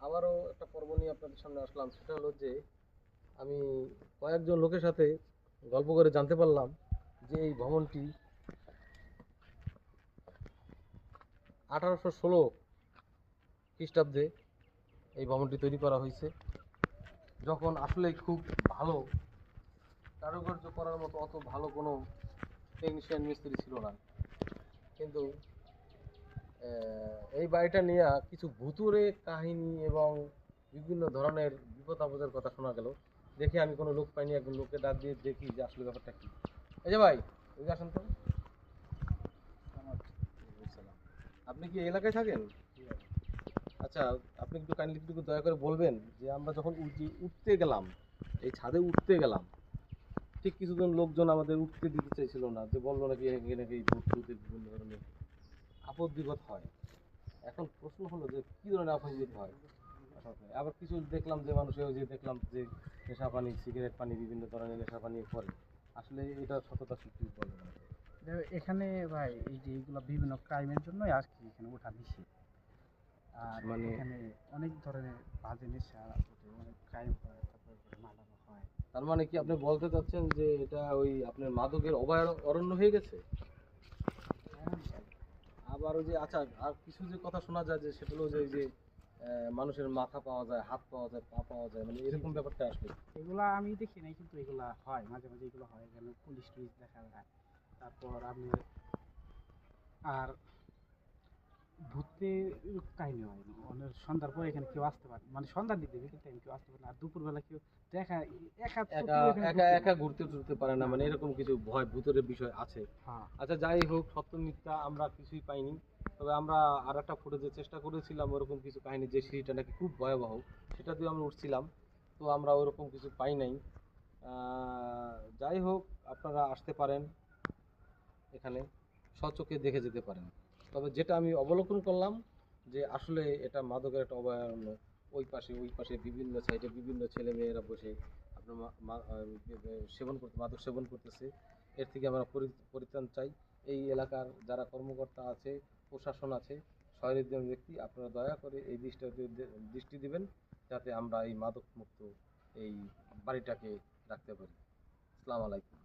আবারও একটা পর্ব নিয়ে আপনাদের সামনে আসলাম। সেটা হলো যে আমি কয়েকজন লোকের সাথে গল্প করে জানতে পারলাম যে এই ভবনটি 1816 খ্রিস্টাব্দে এই ভবনটি তৈরি করা হয়েছে, যখন আসলে খুব ভালো কারুকার্য করার মতো অত ভালো কোনো টেকনিশিয়ান মিস্ত্রি ছিল না। কিন্তু এই বাড়িটা নিয়ে কিছু ভুতুড়ে কাহিনী এবং বিভিন্ন ধরনের বিপদ আপদের কথা শোনা গেল। দেখি আমি কোনো লোক পাইনি, একজন লোককে ডাক দিয়ে দেখি যে আসলে ব্যাপারটা কি। এই যে ভাই, ওইদিকে আসেন তো। আপনি কি এই এলাকায় থাকেন? আচ্ছা, আপনি একটু কাইন্ডলি একটু দয়া করে বলবেন যে আমরা যখন উঠতে গেলাম, এই ছাদে উঠতে গেলাম, ঠিক কিছুজন লোকজন আমাদের উঠতে দিতে চাইছিল না, যে বললো নাকি এখানে নাকি ভূত ভূতের বিভিন্ন ধরনের আপদ বিপদ হয়। এখন প্রশ্ন হলো যে কি ধরনের আপদ বিপদ হয়। আবার কিছু দেখলাম যে মানুষে ওই যে দেখলাম যে নেশা পানি, সিগারেট পানি, বিভিন্ন ধরনের নেশা পানি করে। আসলে এটা সততা সত্যি বলে না। এখানে ভাই এই যে এইগুলা বিভিন্ন ক্রাইমের জন্যই আর কি এখানে ওঠা নিষেধ। আর মানে এখানে অনেক ধরনের বাজে নেশা ওঠে, অনেক ক্রাইম হয়, তারপরে মার্ডারও হয়। তার মানে কি আপনি বলতে চাচ্ছেন যে এটা ওই আপনার মাদকের অরণ্য হয়ে গেছে? আবার ওই যে আচ্ছা, আর কিছু যে কথা শোনা যায় যে সেটা হলো যে ওই যে মানুষের মাথা পাওয়া যায়, হাত পাওয়া যায়, পা পাওয়া যায়, মানে জি এরকম জি, ব্যাপারটা আসলে। এগুলা আমি দেখি নাই, কিন্তু এগুলা হয় মাঝে মাঝে, এগুলো হয় এখানে পুলিশ টুলিশ দেখা যায়। তারপর আপনি আর ভূতের কাহিনী হয় অনেক সন্ধ্যার পরে এখানে কেউ আসতে পারে, মানে সন্ধ্যার দিকে বিকেল টাইম কেউ আসতে পারে না, আর দুপুরবেলা কেউ দেখা একা তো একা কেউ এখানে একা ঢুকে না। একা ঘুরতে টুরতে পারে না, না মানে না না। এরকম কিছু ভয় ভূতের বিষয় আছে। হ্যাঁ। আচ্ছা, যাই হোক, সত্য মিথ্যা আমরা কিছুই পাইনি। তবে আমরা আর একটা ফুটেজের চেষ্টা করেছিলাম ওরকম কিছু কাহিনী, যে সিঁড়িটা নাকি খুব ভয়াবহ, সেটা দিয়ে আমরা উঠছিলাম। তো আমরা ওরকম কিছু পাই নাই। যাই হোক, আপনারা আসতে পারেন এখানে, স্বচক্ষে দেখে যেতে পারেন। তবে যেটা আমি অবলোকন করলাম যে আসলে এটা মাদকের একটা অভয়ারণ্য। ওই পাশে বিভিন্ন সাইডে বিভিন্ন ছেলে মেয়েরা বসে আপনার সেবন করতে, মাদক সেবন করতেছে। এর থেকে আমরা পরিত্রাণ চাই। এই এলাকার যারা কর্মকর্তা আছে, প্রশাসন আছে, সহৃদয় ব্যক্তি, আপনারা দয়া করে এই দৃষ্টি দিবেন, যাতে আমরা এই মাদক মুক্ত এই বাড়িটাকে রাখতে পারি। আসসালামু আলাইকুম।